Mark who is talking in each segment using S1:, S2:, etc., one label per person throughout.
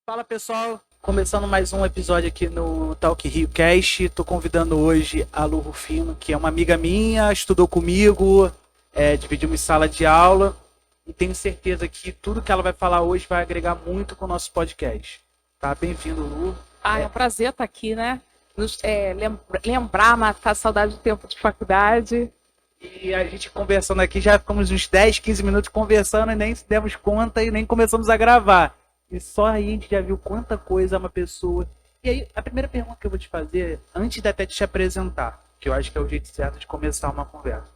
S1: Fala pessoal, começando mais um episódio aqui no Talk Rio Cast. Tô convidando hoje a Lu Rufino, que é uma amiga minha, estudou comigo, dividimos sala de aula e tenho certeza que tudo que ela vai falar hoje vai agregar muito com o nosso podcast. Tá? Bem-vindo, Lu.
S2: É um prazer estar aqui, né? Lembrar, matar a saudade do tempo de faculdade.
S1: E a gente conversando aqui, já ficamos uns 10, 15 minutos conversando e nem se demos conta e nem começamos a gravar. E só aí a gente já viu quanta coisa uma pessoa. E aí, a primeira pergunta que eu vou te fazer, antes de até te apresentar, que eu acho que é o jeito certo de começar uma conversa.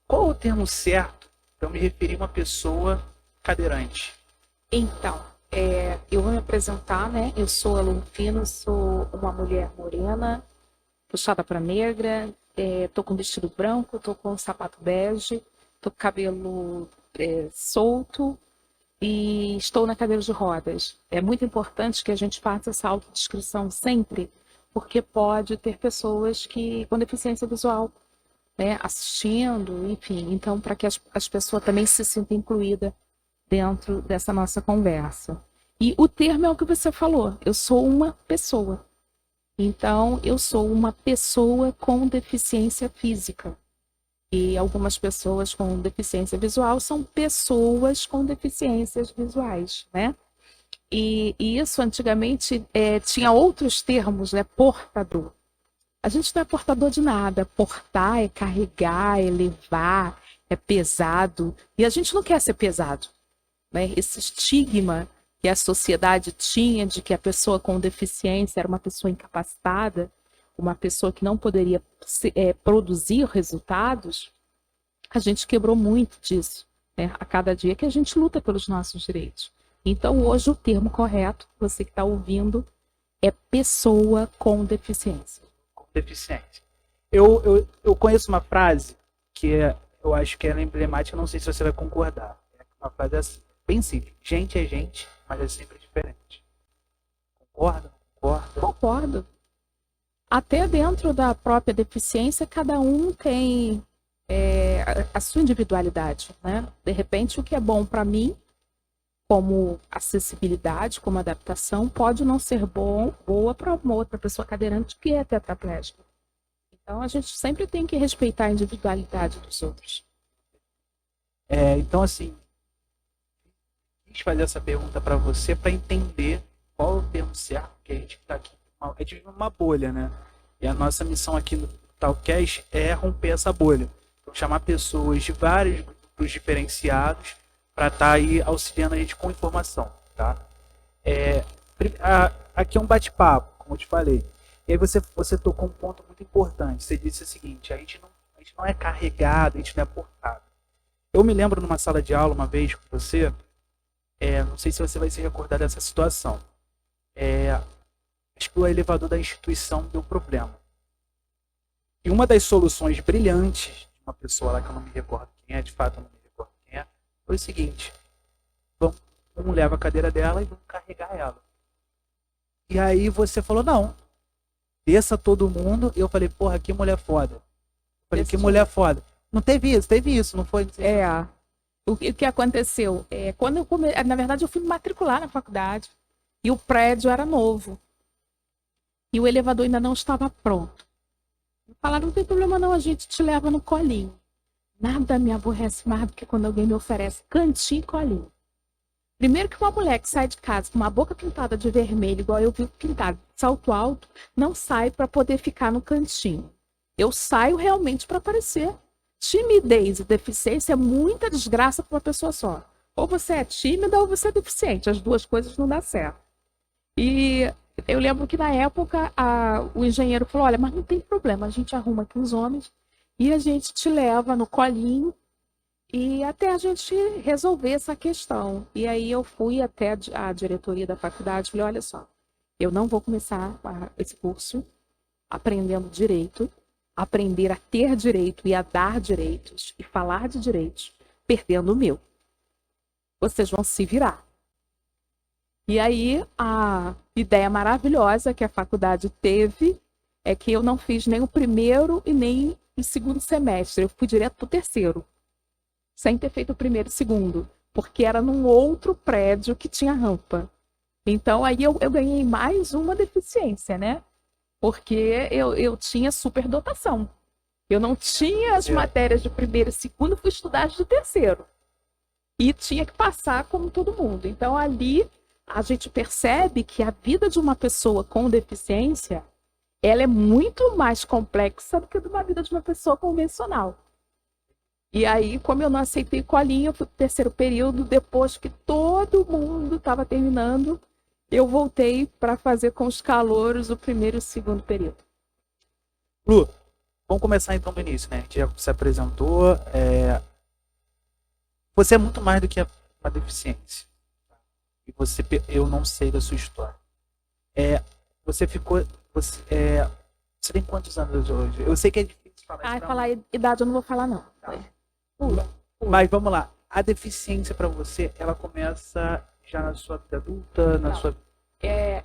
S1: Qual é o termo certo para eu me referir a uma pessoa cadeirante?
S2: Então, eu vou me apresentar, né? Eu sou a Lu Rufino, sou uma mulher morena, puxada para negra, tô com vestido branco, tô com sapato bege, tô com cabelo solto e estou na cadeira de rodas. É muito importante que a gente faça essa autodescrição sempre, porque pode ter pessoas com deficiência visual, né, assistindo, enfim. Então, para que as pessoas também se sintam incluídas dentro dessa nossa conversa. E o termo é o que você falou, eu sou uma pessoa. Então, eu sou uma pessoa com deficiência física. E algumas pessoas com deficiência visual são pessoas com deficiências visuais, né? E isso antigamente tinha outros termos, né? Portador. A gente não é portador de nada. Portar é carregar, é levar, é pesado. E a gente não quer ser pesado, né? Esse estigma que a sociedade tinha de que a pessoa com deficiência era uma pessoa incapacitada, uma pessoa que não poderia produzir resultados, a gente quebrou muito disso, né? A cada dia que a gente luta pelos nossos direitos. Então, hoje, o termo correto, você que está ouvindo, é pessoa com deficiência.
S1: Com deficiência. Eu conheço uma frase que eu acho que ela é emblemática, não sei se você vai concordar. É uma frase assim, bem simples. Gente é gente, mas é sempre diferente. Concorda? Concorda?
S2: Concordo. Até dentro da própria deficiência, cada um tem a sua individualidade, né? De repente, o que é bom para mim, como acessibilidade, como adaptação, pode não ser boa para uma outra pessoa cadeirante que é tetraplégica. Então, a gente sempre tem que respeitar a individualidade dos outros.
S1: Então, assim, quis fazer essa pergunta para você para entender qual é o termo certo, porque a gente está aqui, a gente vive uma bolha, né? E a nossa missão aqui no Talkcast é romper essa bolha. Então, chamar pessoas de vários grupos diferenciados para estar aí auxiliando a gente com informação, tá? Aqui é um bate-papo, como eu te falei. E aí você tocou um ponto muito importante. Você disse o seguinte, a gente não é carregado, a gente não é portado. Eu me lembro numa sala de aula uma vez com você, não sei se você vai se recordar dessa situação. Acho que o elevador da instituição deu problema. E uma das soluções brilhantes de uma pessoa lá que eu não me recordo quem é, de fato eu não me recordo quem é, foi o seguinte: vamos levar a cadeira dela e vamos carregar ela. E aí você falou, não, desça todo mundo. E eu falei, porra, que mulher foda. Eu falei, que mulher foda. Não teve isso, não foi? Não sei se...
S2: O que aconteceu? Quando na verdade, eu fui me matricular na faculdade e o prédio era novo. E o elevador ainda não estava pronto. Me falaram, não tem problema não, a gente te leva no colinho. Nada me aborrece mais do que quando alguém me oferece cantinho e colinho. Primeiro que uma mulher que sai de casa com uma boca pintada de vermelho, igual eu vi pintado, de salto alto, não sai para poder ficar no cantinho. Eu saio realmente para aparecer. Timidez e deficiência é muita desgraça para uma pessoa só. Ou você é tímida ou você é deficiente. As duas coisas não dão certo. E eu lembro que na época o engenheiro falou, olha, mas não tem problema, a gente arruma aqui os homens e a gente te leva no colinho e até a gente resolver essa questão. E aí eu fui até a diretoria da faculdade e falei, olha só, eu não vou começar esse curso aprendendo direito, aprender a ter direito e a dar direitos e falar de direitos, perdendo o meu. Vocês vão se virar. E aí a ideia maravilhosa que a faculdade teve é que eu não fiz nem o primeiro e nem o segundo semestre. Eu fui direto para o terceiro, sem ter feito o primeiro e o segundo, porque era num outro prédio que tinha rampa. Então, aí eu ganhei mais uma deficiência, né? Porque eu tinha superdotação. Eu não tinha as matérias de primeiro e segundo, fui estudar as de terceiro. E tinha que passar como todo mundo. Então, ali, a gente percebe que a vida de uma pessoa com deficiência, ela é muito mais complexa do que de uma vida de uma pessoa convencional. E aí, como eu não aceitei colinha, eu fui pro terceiro período, depois que todo mundo estava terminando, eu voltei para fazer com os calouros o primeiro e o segundo período.
S1: Lu, vamos começar então do início, né? A gente já se apresentou. Você é muito mais do que uma deficiência. E eu não sei da sua história. Você ficou. Você tem quantos anos hoje? Eu sei que é difícil falar.
S2: Falar idade eu não vou falar, não.
S1: Tá. Mas vamos lá. A deficiência para você, ela começa já na sua vida adulta, na sua...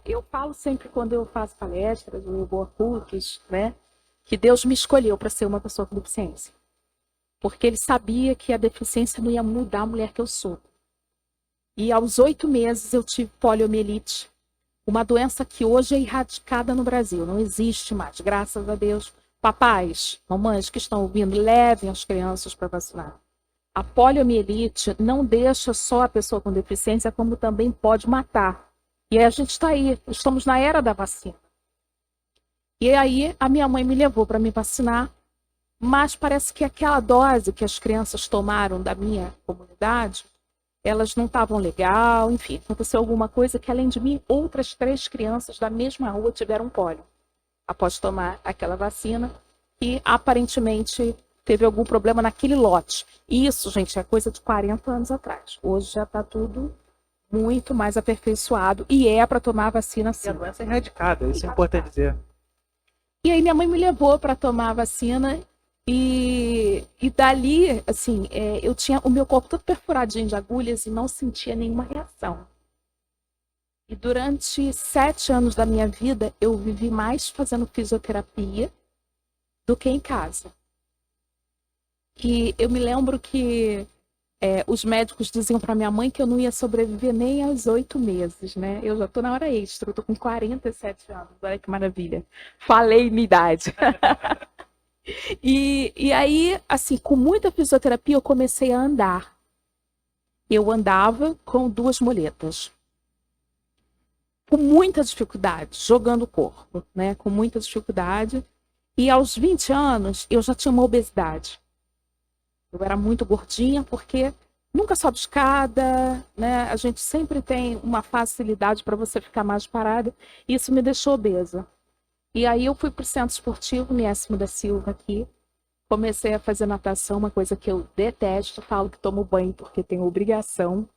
S2: Eu falo sempre quando eu faço palestras, ou eu vou a cultos, né? Que Deus me escolheu para ser uma pessoa com deficiência. Porque Ele sabia que a deficiência não ia mudar a mulher que eu sou. E aos 8 meses eu tive poliomielite, uma doença que hoje é erradicada no Brasil, não existe mais, graças a Deus. Papais, mamães que estão ouvindo, levem as crianças para vacinar. A poliomielite não deixa só a pessoa com deficiência, como também pode matar. E aí a gente está aí, estamos na era da vacina. E aí a minha mãe me levou para me vacinar, mas parece que aquela dose que as crianças tomaram da minha comunidade, elas não estavam legal, enfim, aconteceu alguma coisa que além de mim, outras 3 crianças da mesma rua tiveram pólio após tomar aquela vacina e aparentemente teve algum problema naquele lote. Isso, gente, é coisa de 40 anos atrás. Hoje já está tudo muito mais aperfeiçoado e é para tomar a vacina sim.
S1: E a doença é erradicada, isso é importante dizer.
S2: E aí minha mãe me levou para tomar a vacina e dali, assim, eu tinha o meu corpo todo perfuradinho de agulhas e não sentia nenhuma reação. E durante 7 anos da minha vida, eu vivi mais fazendo fisioterapia do que em casa. E eu me lembro que os médicos diziam para minha mãe que eu não ia sobreviver nem aos 8 meses, né? Eu já estou na hora extra, eu estou com 47 anos, olha que maravilha. Falei minha idade. E aí, assim, com muita fisioterapia, eu comecei a andar. Eu andava com 2 muletas. Com muita dificuldade, jogando o corpo, né? Com muita dificuldade. E aos 20 anos, eu já tinha uma obesidade. Eu era muito gordinha, porque nunca sobe escada, né? A gente sempre tem uma facilidade para você ficar mais parada. E isso me deixou obesa. E aí eu fui para o Centro Esportivo Miésimo da Silva aqui. Comecei a fazer natação, uma coisa que eu detesto. Falo que tomo banho porque tenho obrigação.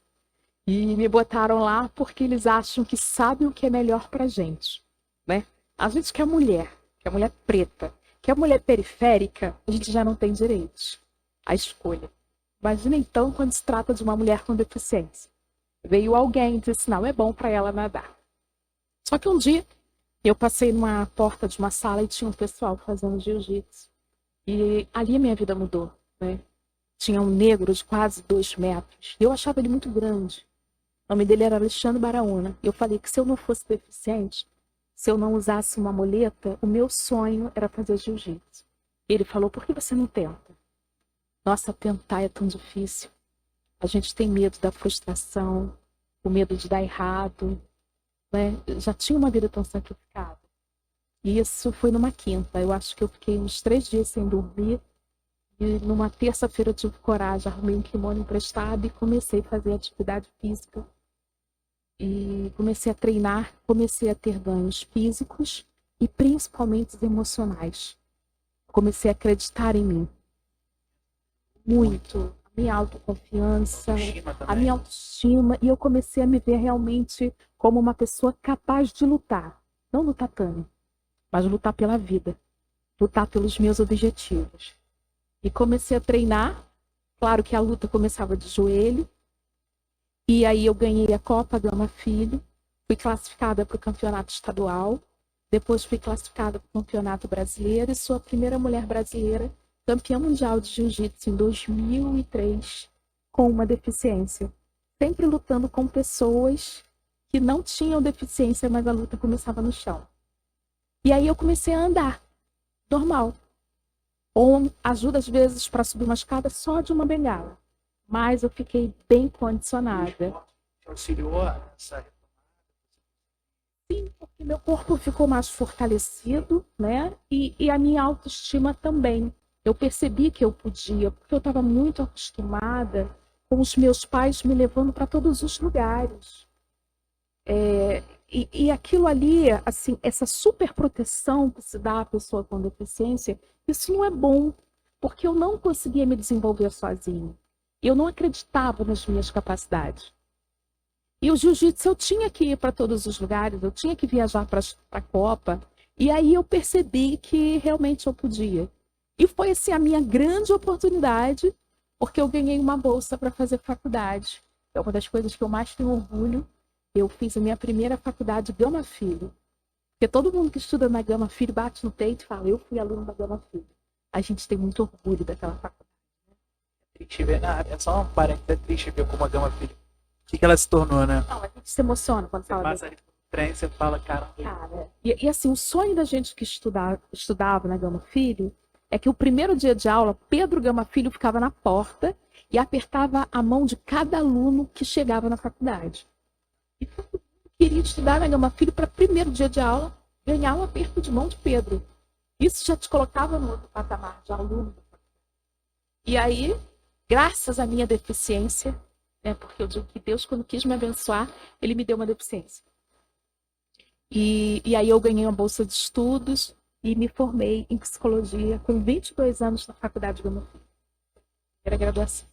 S2: E me botaram lá porque eles acham que sabem o que é melhor pra gente, né? A gente que é mulher preta, que é mulher periférica, a gente já não tem direitos à escolha. Imagina então quando se trata de uma mulher com deficiência. Veio alguém e disse, não, é bom para ela nadar. Só que um dia eu passei numa porta de uma sala e tinha um pessoal fazendo jiu-jitsu. E ali a minha vida mudou, né? Tinha um negro de quase 2 metros. E eu achava ele muito grande. O nome dele era Alexandre Baraúna. Eu falei que se eu não fosse deficiente, se eu não usasse uma muleta, o meu sonho era fazer jiu-jitsu. Ele falou, por que você não tenta? Nossa, tentar é tão difícil. A gente tem medo da frustração, o medo de dar errado, né? Eu já tinha uma vida tão sacrificada. E isso foi numa quinta. Eu acho que eu fiquei uns 3 dias sem dormir. E numa terça-feira eu tive coragem, arrumei um kimono emprestado e comecei a fazer atividade física. E comecei a treinar, comecei a ter ganhos físicos e principalmente emocionais. Comecei a acreditar em mim. Muito. A minha autoconfiança, a minha autoestima. E eu comecei a me ver realmente como uma pessoa capaz de lutar. Não no tatame, mas lutar pela vida. Lutar pelos meus objetivos. E comecei a treinar. Claro que a luta começava de joelho. E aí eu ganhei a Copa Gama Filho. Fui classificada para o campeonato estadual. Depois fui classificada para o campeonato brasileiro. E sou a primeira mulher brasileira campeã mundial de jiu-jitsu em 2003 com uma deficiência. Sempre lutando com pessoas que não tinham deficiência, mas a luta começava no chão. E aí eu comecei a andar, normal. Ou ajuda às vezes para subir uma escada só de uma bengala. Mas eu fiquei bem condicionada.
S1: Te auxiliou nessa.
S2: Sim, porque meu corpo ficou mais fortalecido, né? E a minha autoestima também. Eu percebi que eu podia, porque eu estava muito acostumada com os meus pais me levando para todos os lugares. E aquilo ali, assim, essa super proteção que se dá à pessoa com deficiência, isso não é bom, porque eu não conseguia me desenvolver sozinha. Eu não acreditava nas minhas capacidades. E o jiu-jitsu eu tinha que ir para todos os lugares, eu tinha que viajar para a Copa. E aí eu percebi que realmente eu podia. E foi assim a minha grande oportunidade, porque eu ganhei uma bolsa para fazer faculdade. É uma das coisas que eu mais tenho orgulho. Eu fiz a minha primeira faculdade Gama Filho. Porque todo mundo que estuda na Gama Filho bate no peito e fala, eu fui aluno da Gama Filho. A gente tem muito orgulho daquela faculdade.
S1: É triste ver, é só um parênteses, é triste ver como a Gama Filho. O que ela se tornou, né?
S2: Não, a gente se emociona quando
S1: Você
S2: fala
S1: passa ali no trem, você fala, cara.
S2: Cara, e assim, o sonho da gente que estudava na Gama Filho é que o primeiro dia de aula, Pedro Gama Filho ficava na porta e apertava a mão de cada aluno que chegava na faculdade. E todo mundo queria estudar na Gama Filho para primeiro dia de aula ganhar um aperto de mão de Pedro. Isso já te colocava no outro patamar de aluno. E aí, graças à minha deficiência, né, porque eu digo que Deus, quando quis me abençoar, Ele me deu uma deficiência. E aí eu ganhei uma bolsa de estudos e me formei em psicologia com 22 anos na faculdade do meu filho. Era graduação.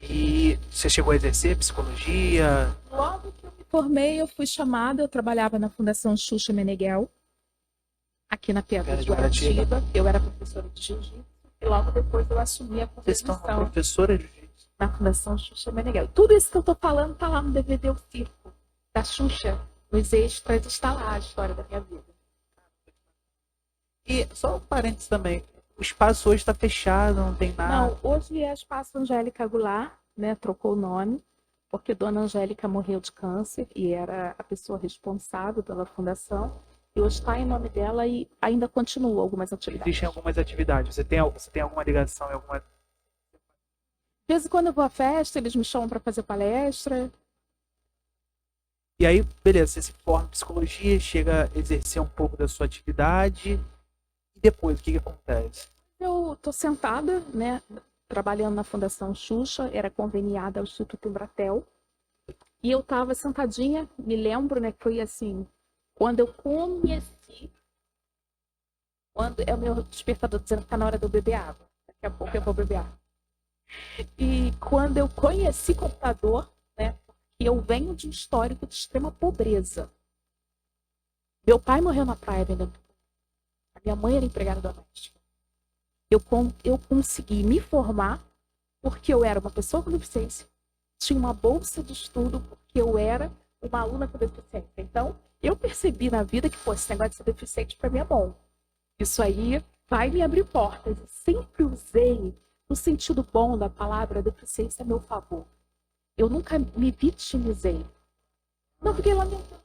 S1: E você chegou a exercer psicologia?
S2: Logo que eu me formei, eu fui chamada, eu trabalhava na Fundação Xuxa Meneghel, aqui na Pedra de Guaratiba. Eu era professora de jiu-jitsu e logo depois eu assumi a
S1: Você se tornou
S2: coordenação
S1: professora de jiu-jitsu?
S2: na Fundação Xuxa Meneghel. Tudo isso que eu tô falando tá lá no DVD O Circo, da Xuxa. Nos extras está lá a história da minha vida.
S1: E só um parênteses também. O espaço hoje está fechado, não tem nada.
S2: Não, hoje é Espaço Angélica Goulart, né? Trocou o nome, porque Dona Angélica morreu de câncer e era a pessoa responsável pela fundação. E hoje está em nome dela e ainda continua algumas atividades.
S1: Existem algumas atividades. Você tem alguma ligação em alguma.
S2: De vez em quando eu vou à festa, eles me chamam para fazer palestra.
S1: E aí, beleza, você se forma em psicologia, chega a exercer um pouco da sua atividade. E depois, o que acontece?
S2: Eu estou sentada, né, trabalhando na Fundação Xuxa, era conveniada ao Instituto Embratel. E eu estava sentadinha, me lembro, né, que foi assim, quando eu conheci, quando é o meu despertador dizendo que está na hora de eu beber água. Daqui a pouco eu vou beber água. E quando eu conheci computador, né, que eu venho de um histórico de extrema pobreza. Meu pai morreu na praia vendendo. A minha mãe era empregada doméstica. Eu consegui me formar porque eu era uma pessoa com deficiência. Tinha uma bolsa de estudo porque eu era uma aluna com deficiência. Então, eu percebi na vida que, esse negócio de ser deficiente para mim é bom. Isso aí vai me abrir portas. Eu sempre usei no sentido bom da palavra deficiência a meu favor. Eu nunca me vitimizei. Não fiquei lamentando.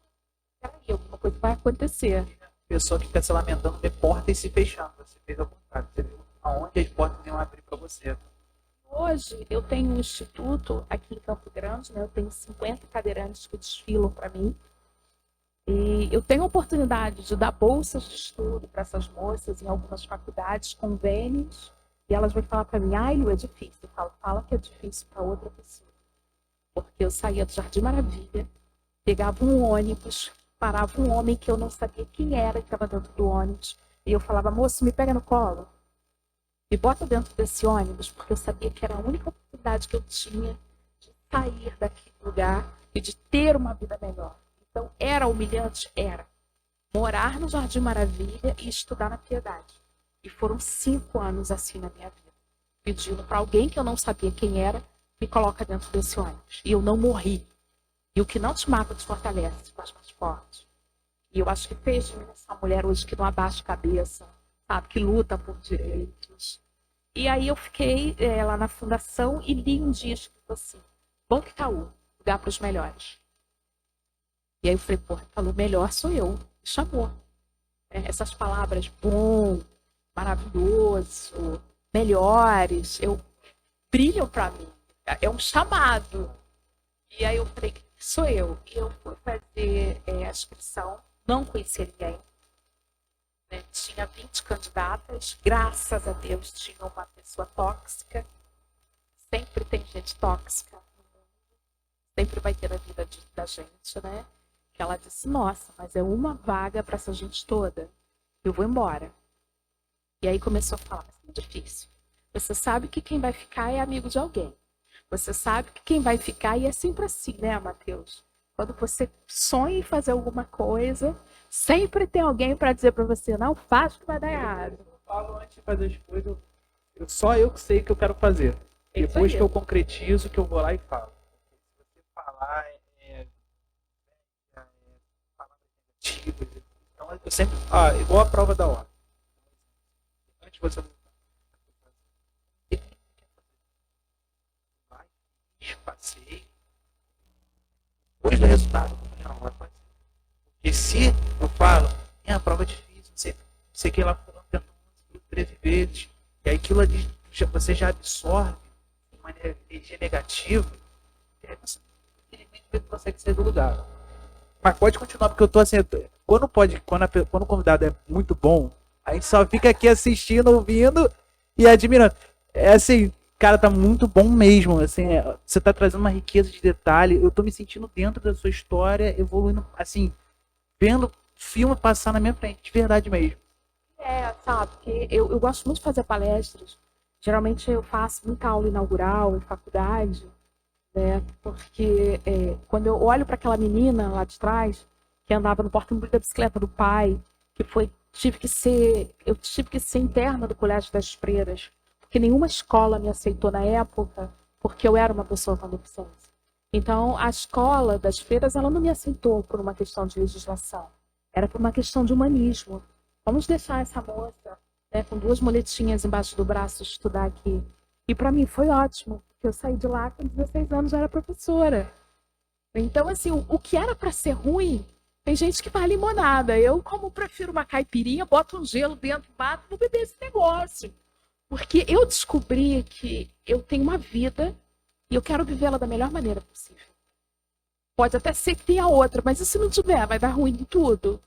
S2: Peraí, alguma coisa vai acontecer.
S1: Pessoa que fica se lamentando, vê portas se fechando. Você fez ao contrário. Você viu aonde as portas iam abrir para você.
S2: Hoje, eu tenho um instituto aqui em Campo Grande, né? Eu tenho 50 cadeirantes que desfilam para mim. E eu tenho a oportunidade de dar bolsas de estudo para essas moças em algumas faculdades, convênios, e elas vão falar para mim, Lu, é difícil. Eu falo, fala que é difícil para outra pessoa. Porque eu saía do Jardim Maravilha, pegava um ônibus, parava um homem que eu não sabia quem era que estava dentro do ônibus, e eu falava, moço, me pega no colo, me bota dentro desse ônibus, porque eu sabia que era a única oportunidade que eu tinha de sair daquele lugar e de ter uma vida melhor. Então, era humilhante? Era. Morar no Jardim Maravilha e estudar na Piedade. E foram 5 anos assim na minha vida. Pedindo para alguém que eu não sabia quem era, me coloca dentro desse ônibus. E eu não morri. E o que não te mata te fortalece, te faz mais forte. E eu acho que fez de mim essa mulher hoje que não abaixa a cabeça, sabe? Que luta por direitos. E aí eu fiquei lá na fundação e li um dia escrito assim, Banco Itaú, lugar para os melhores. E aí eu falei, pô, falou, melhor sou eu. Me chamou. Essas palavras, bom, maravilhoso, melhores, brilham para mim. É um chamado. E aí eu falei, sou eu. E eu fui fazer a inscrição, não conhecia ninguém. Né? Tinha 20 candidatas, graças a Deus tinha uma pessoa tóxica. Sempre tem gente tóxica no mundo. Sempre vai ter na vida da gente, né? Que ela disse, nossa, mas é uma vaga para essa gente toda. Eu vou embora. E aí começou a falar, mas é difícil. Você sabe que quem vai ficar é amigo de alguém. Você sabe que quem vai ficar, e é sempre assim, né, Matheus? Quando você sonha em fazer alguma coisa, sempre tem alguém para dizer para você, não faz que vai dar errado.
S1: Eu falo antes de fazer as coisas, só eu que sei o que eu quero fazer. Depois que eu concretizo, que eu vou lá e falo. Se você falar palavras negativas, então eu sempre, igual a prova da ordem. Antes de você passei, depois do resultado, não vai fazer. Porque se eu falo, a prova é difícil, sei que lá foram tentando 13 vezes, e aí aquilo ali você já absorve de uma energia negativa, e aí você não consegue sair do lugar. Mas pode continuar, porque eu tô assim, quando o convidado é muito bom, a gente só fica aqui assistindo, ouvindo e admirando. É assim, cara, tá muito bom mesmo. Assim, você tá trazendo uma riqueza de detalhe. Eu tô me sentindo dentro da sua história, evoluindo, assim, vendo filme passar na minha frente, de verdade mesmo.
S2: Sabe, porque eu gosto muito de fazer palestras. Geralmente eu faço muita aula inaugural em faculdade, né? Porque quando eu olho para aquela menina lá de trás, que andava no porta-embrulho da bicicleta do pai, que eu tive que ser interna do Colégio das Freiras, porque nenhuma escola me aceitou na época, porque eu era uma pessoa com deficiência. Então, a escola das Freiras, ela não me aceitou por uma questão de legislação, era por uma questão de humanismo. Vamos deixar essa moça, né, com 2 moletinhas embaixo do braço estudar aqui. E para mim foi ótimo, porque eu saí de lá com 16 anos, já era professora. Então, assim, o que era para ser ruim, tem gente que faz limonada. Eu, como prefiro uma caipirinha, boto um gelo dentro, bato, vou beber esse negócio. Porque eu descobri que eu tenho uma vida e eu quero vivê-la da melhor maneira possível. Pode até ser que tenha outra, mas e se não tiver, vai dar ruim em tudo.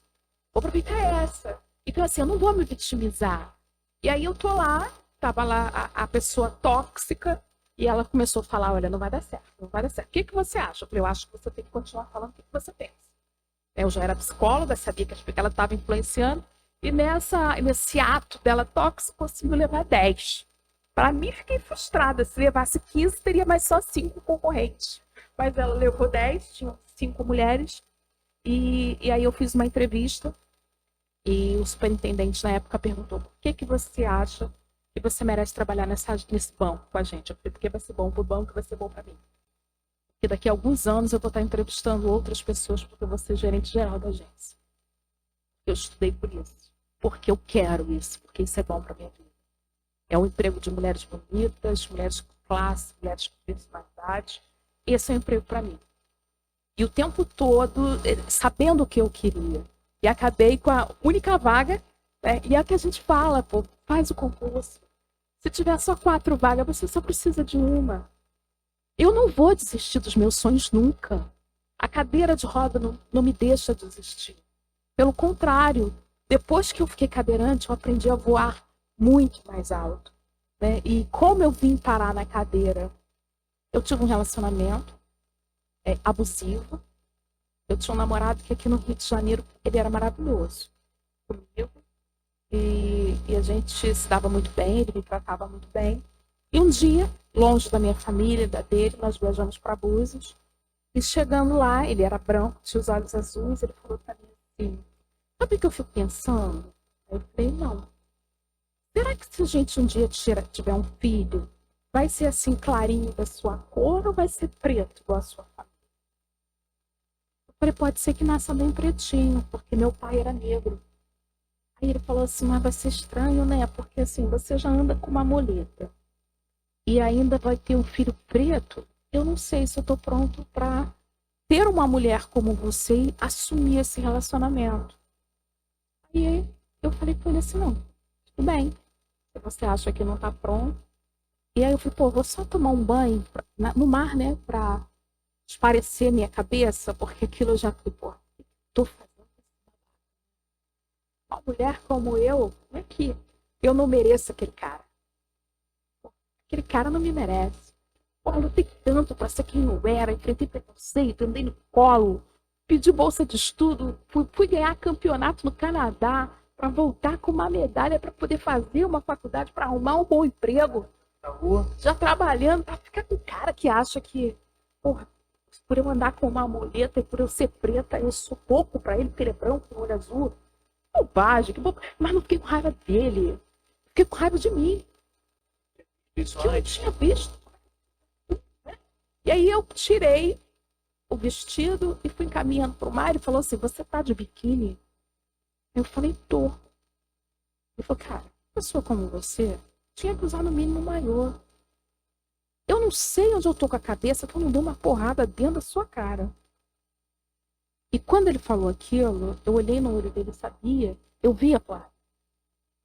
S2: Vou aproveitar essa. Então, assim, eu não vou me vitimizar. E aí eu tô lá, tava lá a pessoa tóxica, e ela começou a falar, olha, não vai dar certo, não vai dar certo. O que você acha? Eu falei, eu acho que você tem que continuar falando o que você pensa. Eu já era psicóloga, sabia que ela estava influenciando, e nesse ato dela tóxica, conseguiu levar 10. Para mim, fiquei frustrada. Se levasse 15, teria mais só 5 concorrentes. Mas ela levou 10, tinham 5 mulheres, e aí eu fiz uma entrevista, e o superintendente na época perguntou, por que você acha que você merece trabalhar nesse banco com a gente? Eu falei, porque vai ser bom para o banco, vai ser bom para mim. Porque daqui a alguns anos eu vou estar entrevistando outras pessoas, porque eu vou ser gerente geral da agência. Eu estudei por isso. Porque eu quero isso, porque isso é bom para minha vida. É um emprego de mulheres bonitas, mulheres com classe, mulheres com personalidade. Esse é um emprego para mim. E o tempo todo, sabendo o que eu queria. E acabei com a única vaga, né? E é o que a gente fala, pô, faz o concurso. Se tiver só 4 vagas, você só precisa de uma. Eu não vou desistir dos meus sonhos nunca. A cadeira de roda não me deixa desistir. Pelo contrário, depois que eu fiquei cadeirante, eu aprendi a voar muito mais alto. Né? E como eu vim parar na cadeira? Eu tive um relacionamento abusivo. Eu tinha um namorado que aqui no Rio de Janeiro, ele era maravilhoso comigo. E a gente se dava muito bem, ele me tratava muito bem. E um dia, longe da minha família, da dele, nós viajamos para Búzios. E chegando lá, ele era branco, tinha os olhos azuis, ele falou para mim assim, sabe o que eu fico pensando? Eu falei, não. Será que se a gente um dia tiver um filho, vai ser assim clarinho da sua cor ou vai ser preto igual a sua família? Eu falei, pode ser que nasça bem pretinho, porque meu pai era negro. Aí ele falou assim, mas vai ser estranho, né? Porque assim, você já anda com uma muleta. E ainda vai ter um filho preto. eu não sei se eu estou pronto para ter uma mulher como você e assumir esse relacionamento. Aí eu falei com ele assim, não, tudo bem, se você acha que não está pronto. E aí eu falei, pô, vou só tomar um banho no mar, né, para esparecer minha cabeça, porque aquilo eu já fui, pô, tô fazendo uma mulher como eu, como é que eu não mereço aquele cara? Aquele cara não me merece. Pô, eu lutei tanto para ser quem eu era, enfrentei preconceito, andei no colo, pedi bolsa de estudo, fui ganhar campeonato no Canadá para voltar com uma medalha para poder fazer uma faculdade, para arrumar um bom emprego. Já trabalhando, para ficar com um cara que acha que, porra, por eu andar com uma muleta e por eu ser preta, eu sou pouco para ele, porque ele é branco, com olho azul. Bobagem, que bobagem. Mas não fiquei com raiva dele. Fiquei com raiva de mim.
S1: Isso
S2: Que eu não
S1: antes.
S2: tinha visto. E aí eu tirei o vestido e fui caminhando pro mar. Ele falou assim, você tá de biquíni? Eu falei, tô. Ele falou, cara, pessoa como você tinha que usar no mínimo maiô. Eu não sei onde eu tô com a cabeça que eu não dou uma porrada dentro da sua cara. E quando ele falou aquilo, eu olhei no olho dele, sabia? Eu vi a porrada.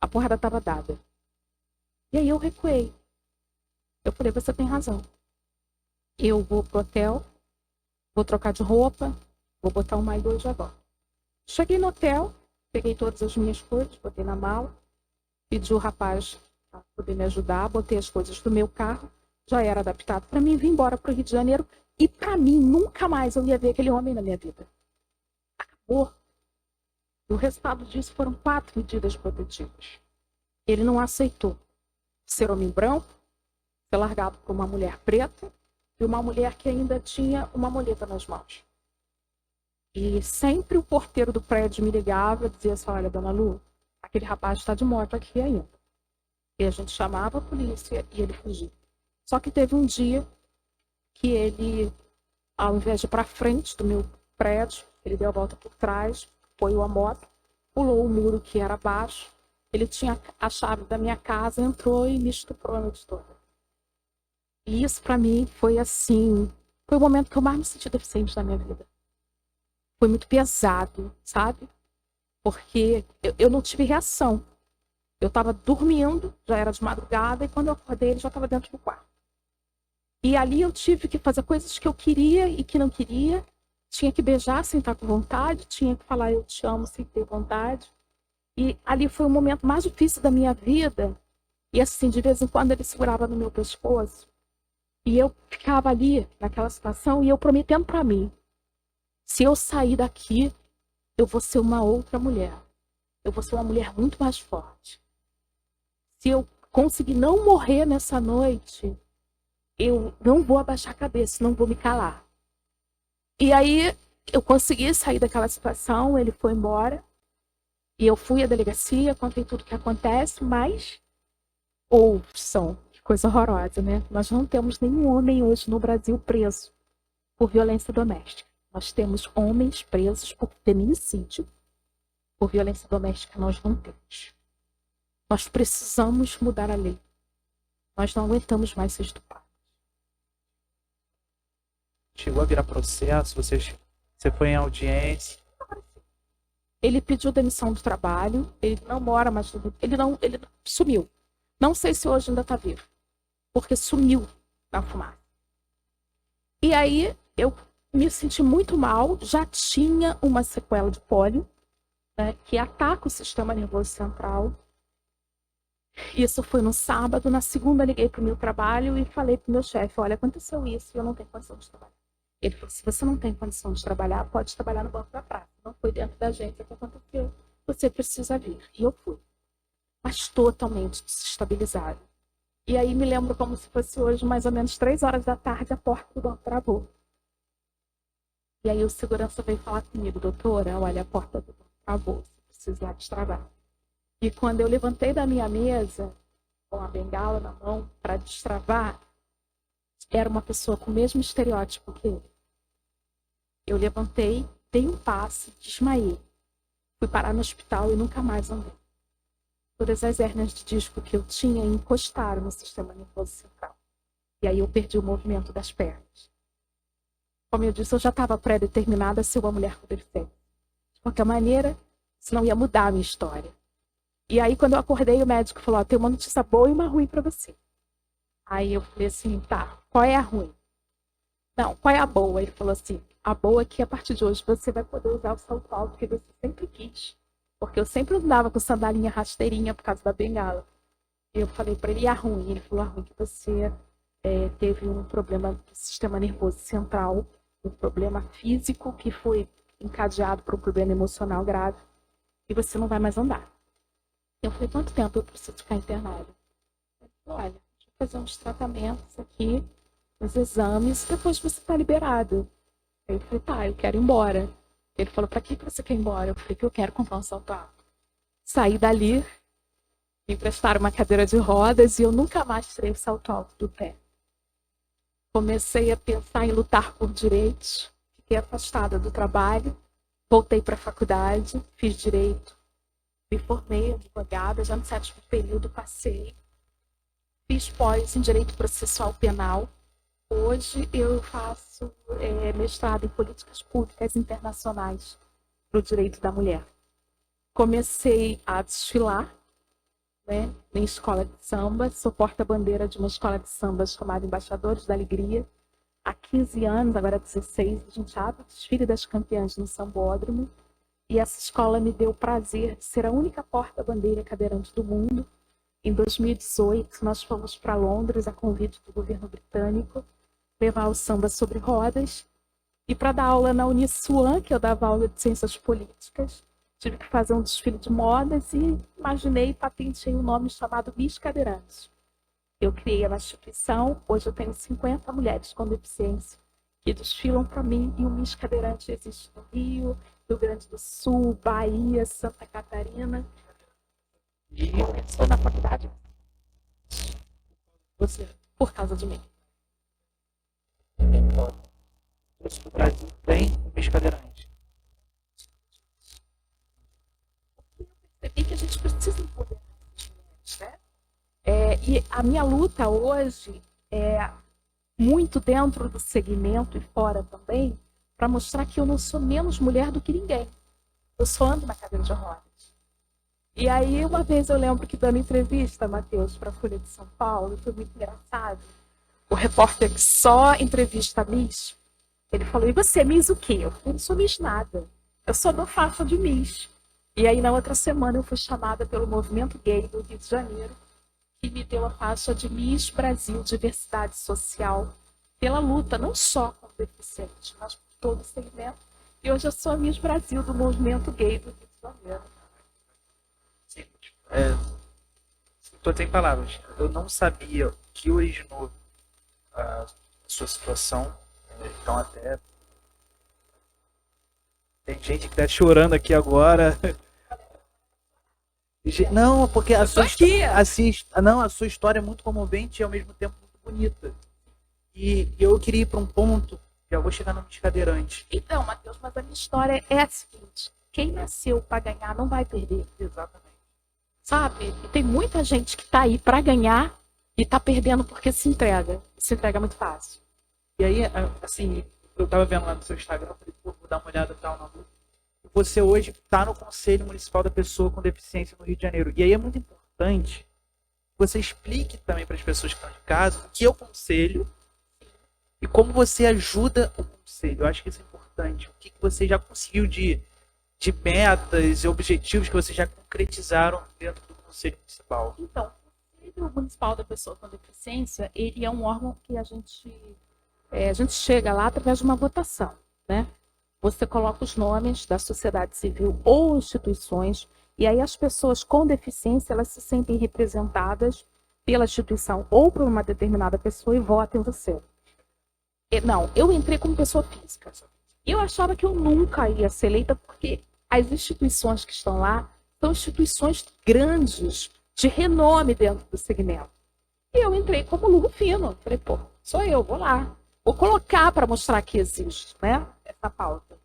S2: A porrada estava dada. E aí eu recuei. Eu falei, você tem razão. Eu vou pro hotel, vou trocar de roupa, vou botar um maiô e já volto. Cheguei no hotel, peguei todas as minhas coisas, botei na mala, pedi o rapaz para poder me ajudar, botei as coisas do meu carro, já era adaptado para mim, vim embora para o Rio de Janeiro e para mim nunca mais eu ia ver aquele homem na minha vida. Acabou. E o resultado disso foram 4 medidas protetivas. Ele não aceitou ser homem branco, ser largado por uma mulher preta e uma mulher que ainda tinha uma muleta nas mãos. E sempre o porteiro do prédio me ligava e dizia assim, olha, dona Lu, aquele rapaz está de moto aqui ainda. E a gente chamava a polícia e ele fugia. Só que teve um dia que ele, ao invés de ir para frente do meu prédio, ele deu a volta por trás, apoiou a moto, pulou o muro que era baixo, ele tinha a chave da minha casa, entrou e me estuprou a noite toda. E isso para mim foi assim, foi o momento que eu mais me senti deficiente na minha vida. Foi muito pesado, sabe? Porque eu não tive reação. Eu estava dormindo, já era de madrugada, e quando eu acordei ele já estava dentro do quarto. E ali eu tive que fazer coisas que eu queria e que não queria. Tinha que beijar sem estar com vontade, tinha que falar eu te amo sem ter vontade. E ali foi o momento mais difícil da minha vida. E assim, de vez em quando ele segurava no meu pescoço. E eu ficava ali, naquela situação, e eu prometendo para mim, se eu sair daqui, eu vou ser uma outra mulher. Eu vou ser uma mulher muito mais forte. Se eu conseguir não morrer nessa noite, eu não vou abaixar a cabeça, não vou me calar. E aí eu consegui sair daquela situação, ele foi embora. E eu fui à delegacia, contei tudo o que acontece, mas ouçam, que coisa horrorosa, né? Nós não temos nenhum homem hoje no Brasil preso por violência doméstica. Nós temos homens presos por feminicídio. Por violência doméstica nós não temos. Nós precisamos mudar a lei. Nós não aguentamos mais ser estuprados.
S1: Chegou a virar processo, você foi em audiência.
S2: Ele pediu demissão do trabalho, ele não mora mais, ele sumiu. Não sei se hoje ainda está vivo, porque sumiu na fumaça. E aí eu me senti muito mal, já tinha uma sequela de pólio, né, que ataca o sistema nervoso central. Isso foi no sábado, na segunda liguei para o meu trabalho e falei para o meu chefe, olha, aconteceu isso e eu não tenho condição de trabalhar. Ele falou, se você não tem condição de trabalhar, pode trabalhar no banco da praça. Não foi dentro da agência que aconteceu, você precisa vir. E eu fui, mas totalmente desestabilizada. E aí me lembro como se fosse hoje, mais ou menos 3 horas da tarde, a porta do banco travou. E aí o segurança veio falar comigo, doutora, olha, a porta do banco travou, você precisa lá destravar. E quando eu levantei da minha mesa, com a bengala na mão, para destravar, era uma pessoa com o mesmo estereótipo que ele. Eu levantei, dei um passe, desmaiei. Fui parar no hospital e nunca mais andei. Todas as hérnias de disco que eu tinha encostaram no sistema nervoso central. E aí eu perdi o movimento das pernas. Como eu disse, eu já estava pré-determinada a ser uma mulher com deficiência. De qualquer maneira, isso não ia mudar a minha história. E aí, quando eu acordei, o médico falou, tem uma notícia boa e uma ruim para você. Aí eu falei assim, tá, qual é a ruim? Não, qual é a boa? Ele falou assim, a boa é que a partir de hoje você vai poder usar o salto alto que você sempre quis. Porque eu sempre andava com sandalinha rasteirinha por causa da bengala. E eu falei para ele, e a ruim? Ele falou, a ruim é que você teve um problema do sistema nervoso central, um problema físico que foi encadeado por um problema emocional grave e você não vai mais andar. Eu falei, quanto tempo eu preciso ficar internado? Ele falou, olha, deixa eu fazer uns tratamentos aqui, uns exames, depois você está liberado. Aí eu falei, tá, eu quero ir embora. Ele falou, para que você quer ir embora? Eu falei, que eu quero comprar um salto alto. Saí dali, me emprestaram uma cadeira de rodas e eu nunca mais tirei o salto alto do pé. Comecei a pensar em lutar por direitos, fiquei afastada do trabalho, voltei para a faculdade, fiz direito, me formei advogada, já no 7º período passei, fiz pós em direito processual penal. Hoje eu faço mestrado em políticas públicas internacionais para o direito da mulher. Comecei a desfilar, né, em escola de samba, sou porta-bandeira de uma escola de samba chamada Embaixadores da Alegria. Há 15 anos, agora 16, a gente abre o desfile das campeãs no Sambódromo. E essa escola me deu o prazer de ser a única porta-bandeira cadeirante do mundo. Em 2018, nós fomos para Londres, a convite do governo britânico, levar o samba sobre rodas. E para dar aula na Uniswan, que eu dava aula de ciências políticas, tive que fazer um desfile de modas e imaginei e patenteei um nome chamado Miss Cadeirantes. Eu criei uma instituição, hoje eu tenho 50 mulheres com deficiência que desfilam para mim e o Miss Cadeirante existe no Rio, Rio Grande do Sul, Bahia, Santa Catarina. E começou na faculdade.
S1: Você,
S2: por causa de mim.
S1: o Brasil tem um Miss Cadeirante.
S2: Eu percebi que a gente precisa empoderar essas mulheres, né? E a minha luta hoje é muito dentro do segmento e fora também, para mostrar que eu não sou menos mulher do que ninguém. Eu só ando na cadeira de rodas. E aí, uma vez eu lembro que dando entrevista, Matheus, para a Folha de São Paulo, foi muito engraçado. O repórter que só entrevista a Miss, ele falou, e você, Miss o quê? Eu falei, não sou Miss nada. Eu só dou faixa de Miss. E aí, na outra semana, eu fui chamada pelo movimento gay do Rio de Janeiro, que me deu a faixa de Miss Brasil Diversidade Social, pela luta, não só com deficientes, mas por todo o segmento. E hoje eu sou a Miss Brasil do movimento gay do Rio de Janeiro.
S1: Estou sem palavras. Eu não sabia o que originou a sua situação. Então até tem gente que está chorando aqui agora. Não, porque a sua história é muito comovente e ao mesmo tempo muito bonita. E eu queria ir para um ponto, já vou chegar no Miss Cadeirante.
S2: Então, Matheus, mas a minha história é a seguinte: quem nasceu para ganhar não vai perder.
S1: Exatamente.
S2: Sabe? E tem muita gente que está aí para ganhar e está perdendo porque se entrega. Se entrega muito fácil.
S1: E aí, assim, eu tava vendo lá no seu Instagram, falei, pô, vou dar uma olhada e tal na luta. Você hoje está no Conselho Municipal da Pessoa com Deficiência no Rio de Janeiro. E aí é muito importante que você explique também para as pessoas que estão de casa o que é o Conselho e como você ajuda o Conselho. Eu acho que isso é importante. O que você já conseguiu de metas e objetivos que vocês já concretizaram dentro do Conselho Municipal?
S2: Então, o Conselho Municipal da Pessoa com Deficiência, ele é um órgão que a gente chega lá através de uma votação, né? Você coloca os nomes da sociedade civil ou instituições, e aí as pessoas com deficiência, elas se sentem representadas pela instituição ou por uma determinada pessoa e votam em você. Não, eu entrei como pessoa física. E eu achava que eu nunca ia ser eleita, porque as instituições que estão lá são instituições grandes, de renome dentro do segmento. E eu entrei como lugo fino. Falei, pô, sou eu, vou lá. Vou colocar para mostrar que existe, né, essa pauta.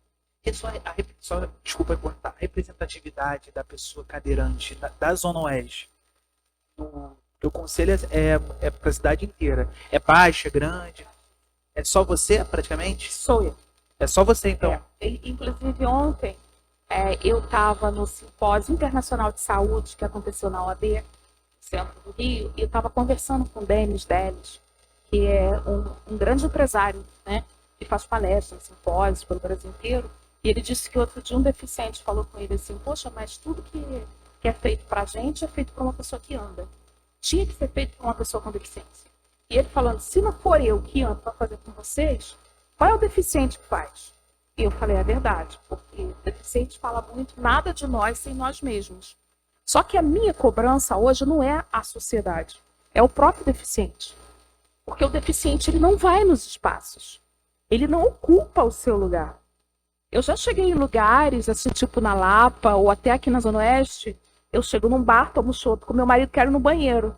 S1: Desculpa cortar, a representatividade da pessoa cadeirante da Zona Oeste no Porque o conselho é para a cidade inteira. É baixo, é grande. É só você, praticamente?
S2: Sou eu.
S1: É só você, então?
S2: Inclusive, ontem eu estava no Simpósio Internacional de Saúde que aconteceu na OAB, centro do Rio, e eu estava conversando com o Denis Delis, que é um grande empresário, né? Que faz palestras, simpósios pelo Brasil inteiro. E ele disse que outro dia um deficiente falou com ele assim: poxa, mas tudo que é feito para a gente é feito para uma pessoa que anda. Tinha que ser feito para uma pessoa com deficiência. E ele falando: se não for eu que ando para fazer com vocês, qual é o deficiente que faz? E eu falei: é verdade, porque o deficiente fala muito nada de nós sem nós mesmos. Só que a minha cobrança hoje não é a sociedade, é o próprio deficiente. Porque o deficiente ele não vai nos espaços, ele não ocupa o seu lugar. Eu já cheguei em lugares, assim, tipo na Lapa, ou até aqui na Zona Oeste, eu chego num bar, tomo chopp com meu marido, quero ir no banheiro.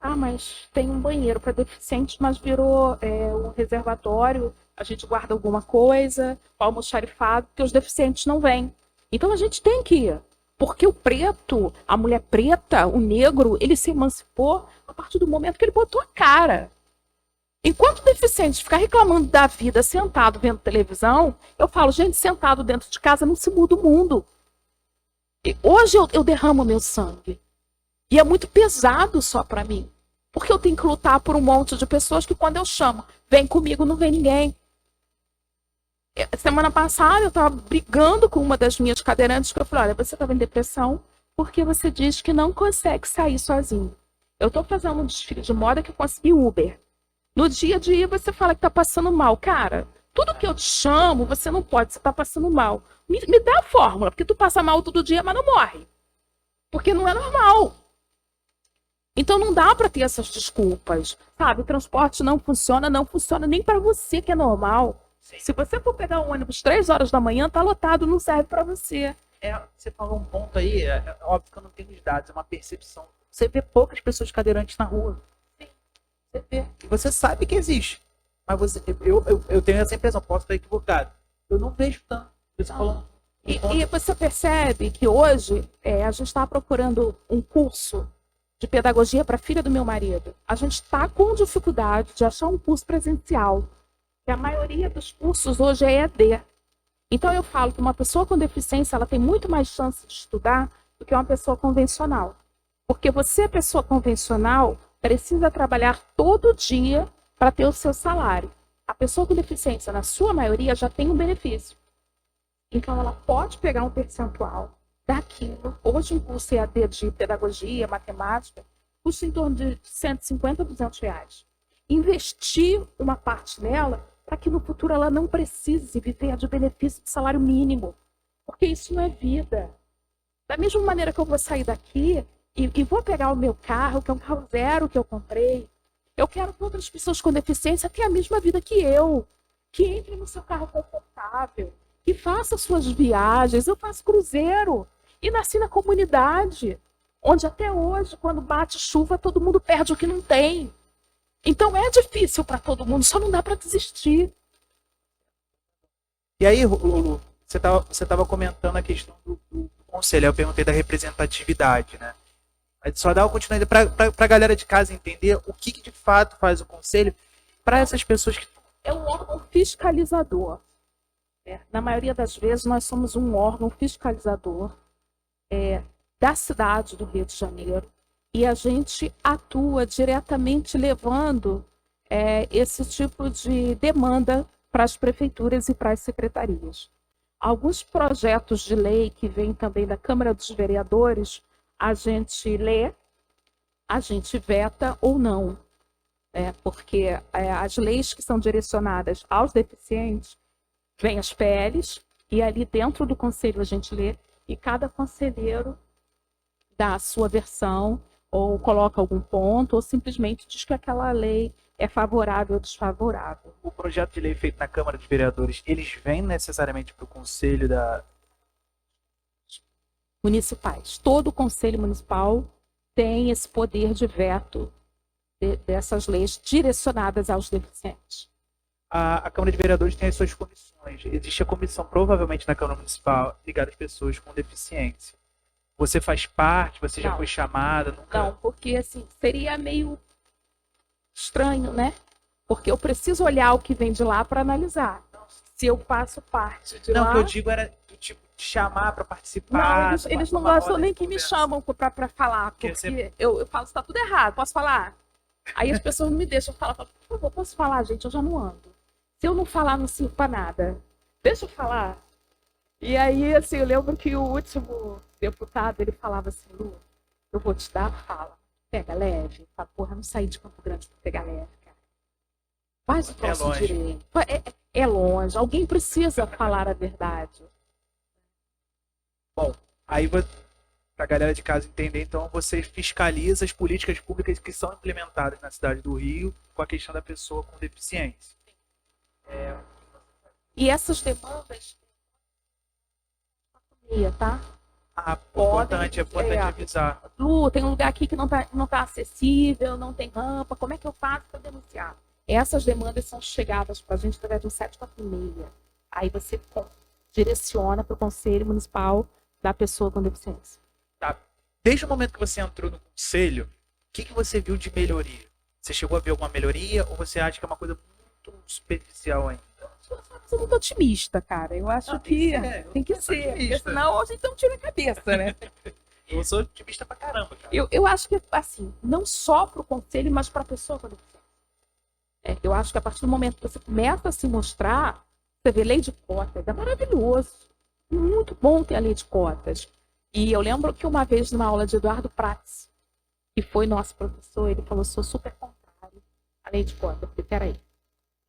S2: Ah, mas tem um banheiro para deficiente, mas virou um reservatório, a gente guarda alguma coisa, o almoxarifado, porque os deficientes não vêm. Então a gente tem que ir. Porque o preto, a mulher preta, o negro, ele se emancipou a partir do momento que ele botou a cara. Enquanto o deficiente ficar reclamando da vida sentado vendo televisão, eu falo: gente, sentado dentro de casa não se muda o mundo. E hoje eu derramo meu sangue. E é muito pesado só para mim. Porque eu tenho que lutar por um monte de pessoas que quando eu chamo, vem comigo, não vem ninguém. Semana passada eu estava brigando com uma das minhas cadeirantes, que eu falei: olha, você estava em depressão porque você diz que não consegue sair sozinho. Eu estou fazendo um desfile de moda que eu consegui Uber. No dia a dia você fala que está passando mal. Cara, tudo que eu te chamo, você não pode, você está passando mal. Me dá a fórmula, porque tu passa mal todo dia, mas não morre. Porque não é normal. Então não dá para ter essas desculpas, sabe? O transporte não funciona nem para você que é normal. Sim. Se você for pegar um ônibus 3 horas da manhã, tá lotado, não serve para você.
S1: Você falou um ponto aí, é óbvio que eu não tenho os dados, é uma percepção. Você vê poucas pessoas cadeirantes na rua. Sim. Você vê. E você sabe que existe. Mas eu tenho essa impressão, posso estar equivocado. Eu não vejo tanto. Você falou.
S2: E você percebe que hoje a gente está procurando um curso de pedagogia para a filha do meu marido. A gente está com dificuldade de achar um curso presencial. E a maioria dos cursos hoje é EAD. Então eu falo que uma pessoa com deficiência ela tem muito mais chance de estudar do que uma pessoa convencional. Porque você, pessoa convencional, precisa trabalhar todo dia para ter o seu salário. A pessoa com deficiência, na sua maioria, já tem um benefício. Então ela pode pegar um percentual daquilo. Hoje um curso EAD de pedagogia, matemática, custa em torno de 150 a 200 reais. Investir uma parte nela para que no futuro ela não precise viver de benefício de salário mínimo. Porque isso não é vida. Da mesma maneira que eu vou sair daqui e vou pegar o meu carro, que é um carro zero que eu comprei, eu quero que outras pessoas com deficiência tenham a mesma vida que eu. Que entrem no seu carro confortável, que façam suas viagens. Eu faço cruzeiro. E nasci na comunidade, onde até hoje, quando bate chuva, todo mundo perde o que não tem. Então é difícil para todo mundo, só não dá para desistir.
S1: E aí, Lulu, você estava comentando a questão do conselho. Eu perguntei da representatividade, né? Só dar uma continuidade para a galera de casa entender o que de fato faz o conselho para essas pessoas que...
S2: É um órgão fiscalizador. Na maioria das vezes, nós somos um órgão fiscalizador da cidade do Rio de Janeiro. E a gente atua diretamente levando esse tipo de demanda para as prefeituras e para as secretarias. Alguns projetos de lei que vêm também da Câmara dos Vereadores, a gente lê, a gente veta ou não. Porque as leis que são direcionadas aos deficientes, vêm as PLs, e ali dentro do conselho a gente lê, e cada conselheiro dá a sua versão, ou coloca algum ponto, ou simplesmente diz que aquela lei é favorável ou desfavorável.
S1: O projeto de lei feito na Câmara dos Vereadores, eles vêm necessariamente para o Conselho da...
S2: Municipais. Todo o Conselho Municipal tem esse poder de veto dessas leis direcionadas aos deficientes.
S1: A Câmara de Vereadores tem as suas comissões. Existe a comissão, provavelmente, na Câmara Municipal, ligada às pessoas com deficiência. Você faz parte? Você já
S2: Não.
S1: foi chamada? Nunca...
S2: Não, porque assim, seria meio estranho, né? Porque eu preciso olhar o que vem de lá para analisar. Se eu faço parte de
S1: Não, o
S2: lá.
S1: que eu digo era do tipo te chamar para
S2: Não,
S1: participar.
S2: eles não
S1: numa
S2: gostam
S1: roda
S2: nem
S1: de
S2: que me
S1: conversa.
S2: chamam para falar,
S1: Porque
S2: porque eu falo, está tudo errado, posso falar? Aí as pessoas não me deixam falar, por favor, posso falar, gente, eu já não ando. Se eu não falar, não sirvo para nada. Deixa eu falar. E aí, assim, eu lembro que o último deputado, ele falava assim, Lu, eu vou te dar a fala. Pega leve. Fala, porra, não saí de Campo Grande para pegar leve, cara. Faz o troço
S1: longe.
S2: direito. É longe. Alguém precisa falar a verdade.
S1: Bom, aí para a galera de casa entender, então você fiscaliza as políticas públicas que são implementadas na cidade do Rio com a questão da pessoa com deficiência.
S2: E essas demandas, tá?
S1: Ah,
S2: Podem,
S1: é importante avisar.
S2: Lu, tem um lugar aqui que não tá acessível, não tem rampa, como é que eu faço para denunciar? Essas demandas são chegadas para a gente através do 746. Aí você direciona para o Conselho Municipal da Pessoa com Deficiência.
S1: Tá. Desde o momento que você entrou no conselho, o que você viu de melhoria? Você chegou a ver alguma melhoria ou você acha que é uma coisa muito superficial ainda?
S2: Eu sou muito otimista, cara. Eu acho que tem que ser. Porque senão a gente não tira a cabeça, né?
S1: Eu sou otimista pra caramba, cara.
S2: Eu acho que, assim, não só para o conselho, mas para a pessoa com deficiência. Eu acho que a partir do momento que você começa a se mostrar, você vê lei de cotas, é maravilhoso. Muito bom ter a lei de cotas. E eu lembro que uma vez, numa aula de Eduardo Prats, que foi nosso professor, ele falou, sou super contrário à lei de cotas. Eu falei, peraí.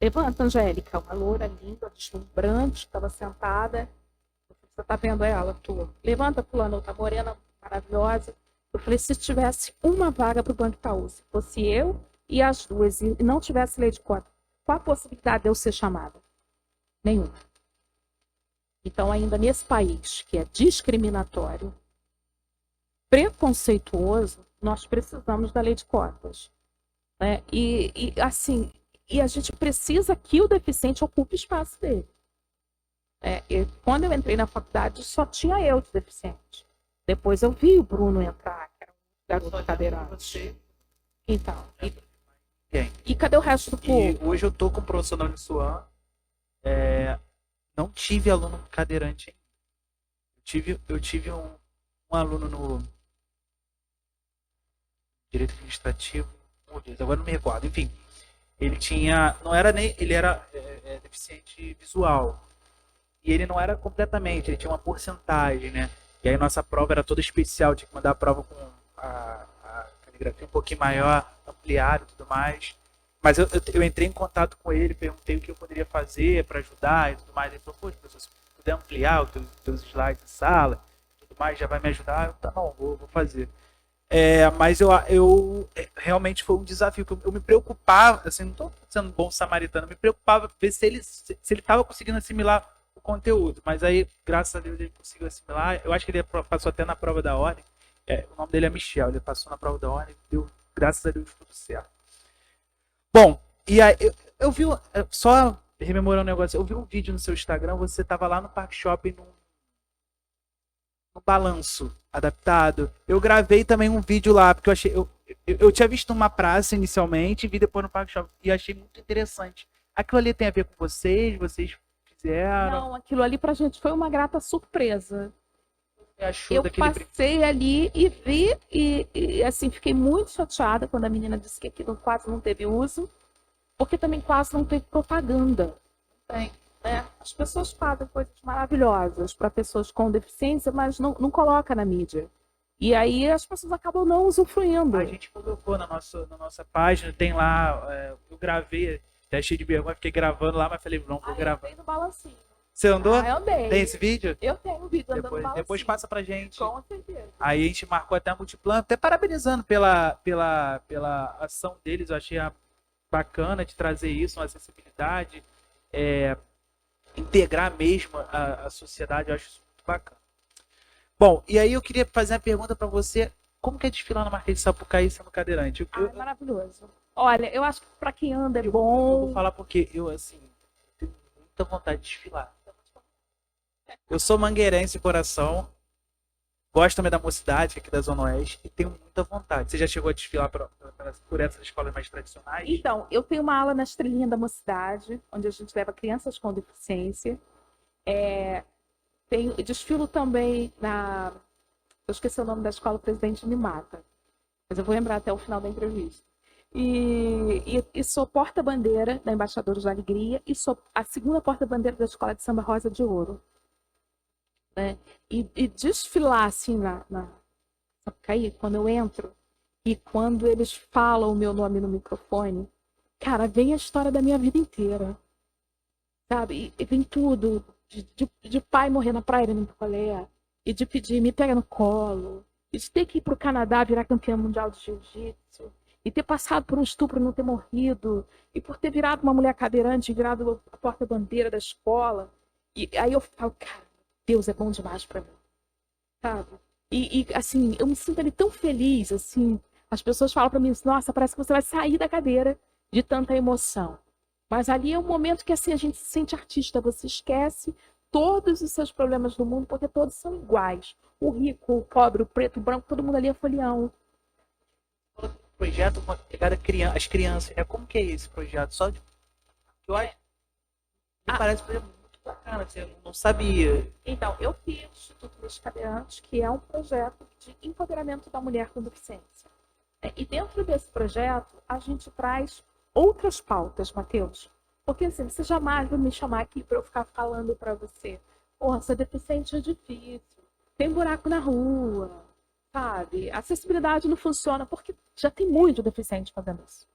S2: Levanta, Angélica, uma loura linda, deslumbrante, estava sentada. Você está vendo ela? Tô. Levanta, fulana, outra morena, maravilhosa. Eu falei, se tivesse uma vaga para o Banco Itaú, se fosse eu e as duas, e não tivesse lei de cota, qual a possibilidade de eu ser chamada? Nenhuma. Então, ainda nesse país que é discriminatório, preconceituoso, nós precisamos da lei de cotas. Né? Assim, e a gente precisa que o deficiente ocupe o espaço dele. Quando eu entrei na faculdade, só tinha eu de deficiente. Depois eu vi o Bruno entrar, que era um garoto cadeirante. Então, e cadê o resto do povo?
S1: E hoje eu tô com o professor na Uniswan. Não tive aluno cadeirante ainda. Eu tive um aluno no direito administrativo. Oh, Deus, agora não me recordo. Enfim, ele tinha, não era nem, ele era deficiente visual. E ele não era completamente, ele tinha uma porcentagem, né? E aí nossa prova era toda especial, tinha que mandar a prova com a caligrafia um pouquinho maior, ampliada e tudo mais. Mas eu entrei em contato com ele, perguntei o que eu poderia fazer para ajudar e tudo mais. Ele falou, pô, professor, se puder ampliar os teus slides de sala e tudo mais, já vai me ajudar. Eu, tá bom, vou fazer. Mas eu realmente foi um desafio, que eu me preocupava, assim, não estou sendo bom samaritano, eu me preocupava ver se ele estava conseguindo assimilar o conteúdo. Mas aí, graças a Deus, ele conseguiu assimilar. Eu acho que ele passou até na prova da ordem. O nome dele é Michel, ele passou na prova da ordem, deu, graças a Deus, tudo certo. Bom, e aí eu vi, só rememorando um negócio, eu vi um vídeo no seu Instagram, você estava lá no Park Shopping no balanço adaptado. Eu gravei também um vídeo lá, porque eu achei, eu tinha visto uma praça inicialmente, vi depois no Park Shopping e achei muito interessante. Aquilo ali tem a ver com vocês fizeram?
S2: Não, aquilo ali pra gente foi uma grata surpresa.
S1: Eu
S2: passei ali e vi, e assim, fiquei muito chateada quando a menina disse que aquilo quase não teve uso, porque também quase não teve propaganda. Tem, né? As pessoas fazem coisas maravilhosas para pessoas com deficiência, mas não coloca na mídia. E aí as pessoas acabam não usufruindo.
S1: A gente colocou na nossa página, tem lá, eu gravei, até cheio de vergonha, fiquei gravando lá, mas falei, não, vou gravar.
S2: Eu andei no balancinho.
S1: Você andou?
S2: Eu andei.
S1: Tem esse vídeo?
S2: Eu tenho um vídeo andando no balancinho.
S1: Depois passa pra gente.
S2: Com certeza.
S1: Aí a gente marcou até a Multiplan, até parabenizando pela ação deles. Eu achei bacana de trazer isso, uma acessibilidade, integrar mesmo a sociedade. Eu acho isso muito bacana. Bom, e aí eu queria fazer uma pergunta para você. Como que é desfilar na Marquês de Sapucaí sendo cadeirante?
S2: É maravilhoso. Olha, eu acho que para quem anda é bom.
S1: Eu vou falar porque eu, assim, tenho muita vontade de desfilar. Eu sou mangueirense de coração. gosto também da mocidade, aqui da Zona Oeste, e tenho muita vontade. Você já chegou a desfilar por essas escolas mais tradicionais?
S2: Então, eu tenho uma aula na Estrelinha da Mocidade, onde a gente leva crianças com deficiência. Desfilo também na. Eu esqueci o nome da escola, Presidente me mata. Mas eu vou lembrar até o final da entrevista. E sou porta-bandeira da Embaixadores da Alegria e sou a segunda porta-bandeira da Escola de Samba Rosa de Ouro. Né? E desfilar assim na Sapucaí, quando eu entro e quando eles falam o meu nome no microfone, cara, vem a história da minha vida inteira. Sabe? E vem tudo. De pai morrer na praia no picolé, e de pedir, me pega no colo, e de ter que ir pro Canadá virar campeã mundial de jiu-jitsu, e ter passado por um estupro e não ter morrido, e por ter virado uma mulher cadeirante, virado a porta-bandeira da escola. E aí eu falo, cara, Deus é bom demais pra mim, sabe? Assim, eu me sinto ali tão feliz, assim, as pessoas falam pra mim, nossa, parece que você vai sair da cadeira de tanta emoção. Mas ali é um momento que assim a gente se sente artista, você esquece todos os seus problemas do mundo, porque todos são iguais. O rico, o pobre, o preto, o branco, todo mundo ali é folião.
S1: Projeto ligado às crianças. Como que é esse projeto? Eu acho me parece um projeto muito bacana, assim, eu não sabia.
S2: Então, eu fiz o Instituto dos Cadeirantes, que é um projeto de empoderamento da mulher com deficiência. E dentro desse projeto, a gente traz outras pautas, Matheus. Porque assim, você jamais vai me chamar aqui para eu ficar falando para você, porra, ser deficiente é difícil, tem buraco na rua, sabe? Acessibilidade não funciona, porque já tem muito deficiente fazendo isso.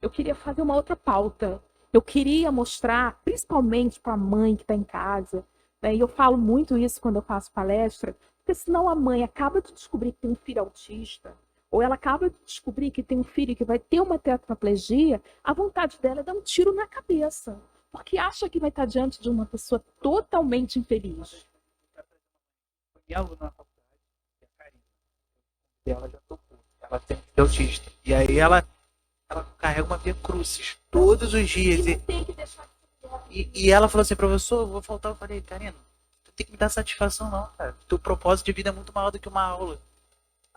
S2: Eu queria fazer uma outra pauta. Eu queria mostrar, principalmente para a mãe que está em casa, né? E eu falo muito isso quando eu faço palestra, porque senão a mãe acaba de descobrir que tem um filho autista, ou ela acaba de descobrir que tem um filho que vai ter uma tetraplegia, a vontade dela é dar um tiro na cabeça, porque acha que vai estar diante de uma pessoa totalmente infeliz.
S1: Minha aluna na faculdade, que é a Karina, ela já tocou, ela tem filho autista. E aí ela carrega uma Via Crucis todos os dias.
S2: E não tem que deixar
S1: e ela falou assim, professor, eu vou faltar. Eu falei, Karina, tu tem que me dar satisfação não, cara. Teu propósito de vida é muito maior do que uma aula.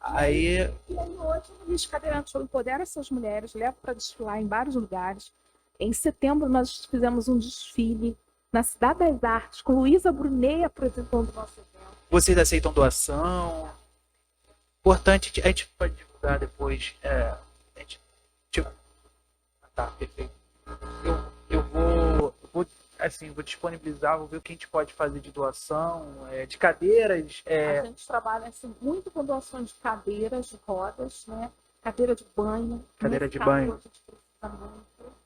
S1: Aí
S2: E aí hoje no Miss Cadeirante eu empodero essas mulheres, levo para desfilar em vários lugares. Em setembro nós fizemos um desfile na Cidade das Artes, com Luísa Brunet apresentando o nosso evento.
S1: vocês aceitam doação? Importante, a gente pode divulgar depois. A gente, tipo, tá, perfeito. Eu vou assim, vou disponibilizar, vou ver o que a gente pode fazer de doação, de cadeiras.
S2: A gente trabalha assim, muito com doações de cadeiras, de rodas, né? Cadeira de banho.
S1: Cadeira
S2: Nesse
S1: de
S2: caso,
S1: banho.
S2: a gente precisa muito.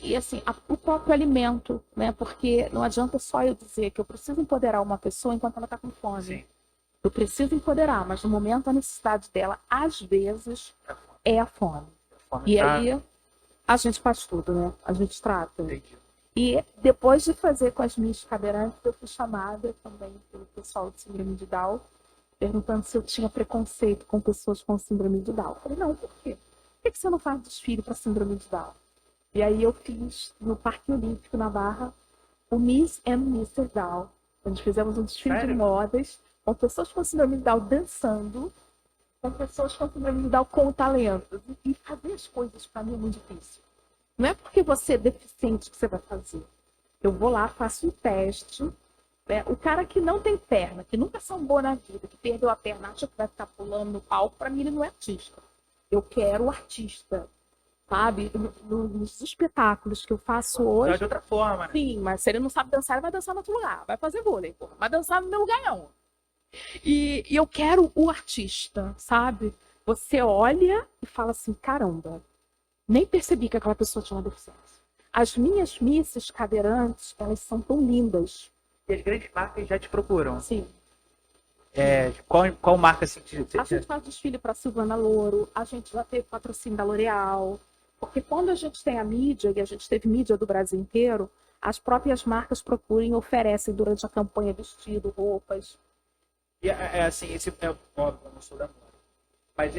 S2: E assim, o próprio alimento, né? Porque não adianta só eu dizer que eu preciso empoderar uma pessoa enquanto ela está com fome.
S1: Sim.
S2: Eu preciso empoderar, mas no momento a necessidade dela, às vezes, é a fome. E aí a gente faz tudo, né? A gente trata.
S1: Entendi.
S2: E depois de fazer com as minhas cadeirantes, eu fui chamada também pelo pessoal de síndrome de Down, perguntando se eu tinha preconceito com pessoas com síndrome de Down. Eu falei, não, por quê? Por que você não faz desfile para síndrome de Down? E aí eu fiz no Parque Olímpico, na Barra, o Miss and Mr. Down. Onde fizemos um desfile de modas com pessoas com síndrome de Down dançando, com pessoas com síndrome de Down com talento. E fazer as coisas para mim é muito difícil. Não é porque você é deficiente que você vai fazer. Eu vou lá, faço um teste. Né? O cara que não tem perna, que nunca sambou na vida, que perdeu a perna, acha que vai ficar pulando no palco, para mim ele não é artista. Eu quero o artista. Sabe? Nos espetáculos que eu faço hoje.
S1: De outra forma, né?
S2: Sim, mas se ele não sabe dançar, ele vai dançar no outro lugar. Vai fazer vôlei, porra. Vai dançar no meu lugar, não. E eu quero o artista, sabe? Você olha e fala assim, caramba, nem percebi que aquela pessoa tinha uma deficiência. As minhas misses cadeirantes, elas são tão lindas.
S1: E as grandes marcas já te procuram?
S2: Sim.
S1: Qual marca assim?
S2: A gente faz desfile para Silvana Louro, a gente já teve patrocínio da L'Oréal. Porque quando a gente tem a mídia, e a gente teve mídia do Brasil inteiro, as próprias marcas procuram e oferecem durante a campanha vestido, roupas.
S1: E assim, esse é óbvio, eu não sou da moda. Mas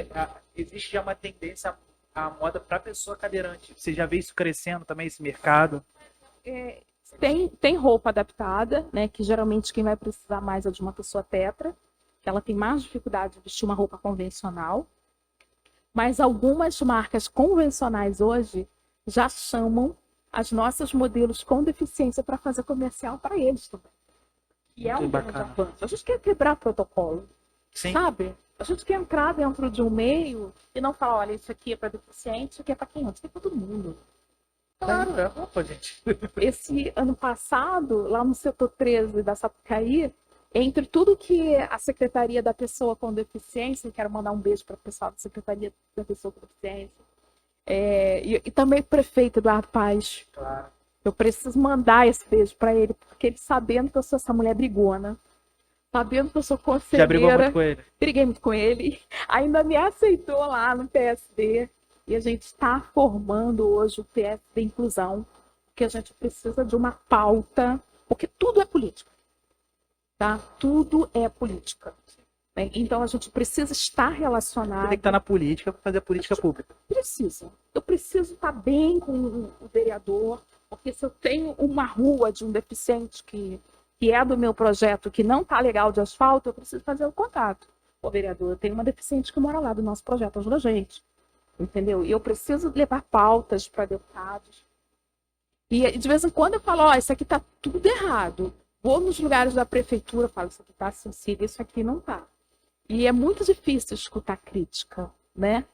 S1: existe já uma tendência à moda para pessoa cadeirante. Você já vê isso crescendo também, esse mercado?
S2: Tem roupa adaptada, né? Que geralmente quem vai precisar mais é de uma pessoa tetra, que ela tem mais dificuldade de vestir uma roupa convencional. Mas algumas marcas convencionais hoje já chamam as nossas modelos com deficiência para fazer comercial para eles também. E é um grande avanço. A gente quer quebrar protocolo,
S1: Sim.
S2: sabe? A gente quer entrar dentro de um meio e não falar, olha, isso aqui é para deficiente, isso aqui é para quem? Isso aqui é para todo mundo.
S1: Claro, opa, gente.
S2: Esse ano passado, lá no setor 13 da Sapucaí, entre tudo que a Secretaria da Pessoa com Deficiência, quero mandar um beijo para o pessoal da Secretaria da Pessoa com Deficiência, e também o prefeito Eduardo Paes.
S1: Claro.
S2: Eu preciso mandar esse beijo para ele, porque ele sabendo que eu sou essa mulher brigona, sabendo que eu sou conselheira.
S1: Já brigou muito com ele?
S2: Briguei muito com ele. Ainda me aceitou lá no PSD. E a gente está formando hoje o PSD Inclusão, porque a gente precisa de uma pauta, porque tudo é política. Tá? Tudo é política. Né? Então a gente precisa estar relacionado.
S1: Você tem que estar na política para fazer a política pública.
S2: Precisa. Eu preciso estar bem com o vereador, porque se eu tenho uma rua de um deficiente que é do meu projeto, que não está legal de asfalto, eu preciso fazer o contato. Ô, vereador, eu tenho uma deficiente que mora lá do nosso projeto, ajuda a gente. Entendeu? E eu preciso levar pautas para deputados. E de vez em quando eu falo, ó, isso aqui está tudo errado. Vou nos lugares da prefeitura, falo, isso aqui está sensível, isso aqui não está. E é muito difícil escutar crítica, né?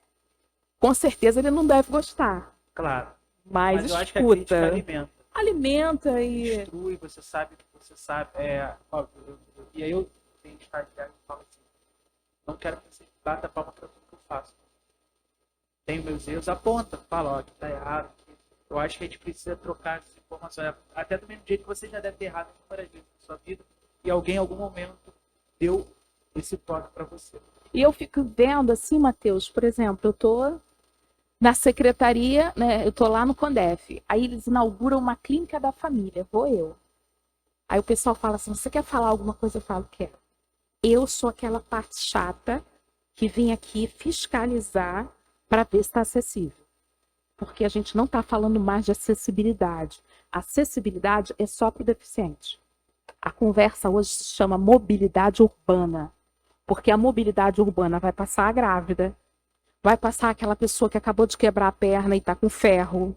S2: Com certeza ele não deve gostar.
S1: Claro.
S2: Mas
S1: eu
S2: escuta.
S1: acho que a crítica alimenta.
S2: Alimenta e...
S1: Instrui, você sabe que você sabe. E aí eu tenho que estar aqui e falo assim, não quero que você bata palma para tudo que eu faço. Tenho meus erros, aponta, fala, ó, que tá errado. Eu acho que a gente precisa trocar essas informações. Até do mesmo jeito que você já deve ter errado várias vezes na sua vida e alguém em algum momento deu esse toque para você.
S2: E eu fico vendo assim, Matheus, por exemplo, eu tô na secretaria, né? Eu tô lá no Condef. Aí eles inauguram uma clínica da família, vou eu. Aí o pessoal fala assim, você quer falar alguma coisa? Eu falo, quero. Eu sou aquela parte chata que vem aqui fiscalizar para ver se está acessível. Porque a gente não está falando mais de acessibilidade. Acessibilidade é só para o deficiente. A conversa hoje se chama mobilidade urbana. Porque a mobilidade urbana vai passar a grávida, vai passar aquela pessoa que acabou de quebrar a perna e está com ferro,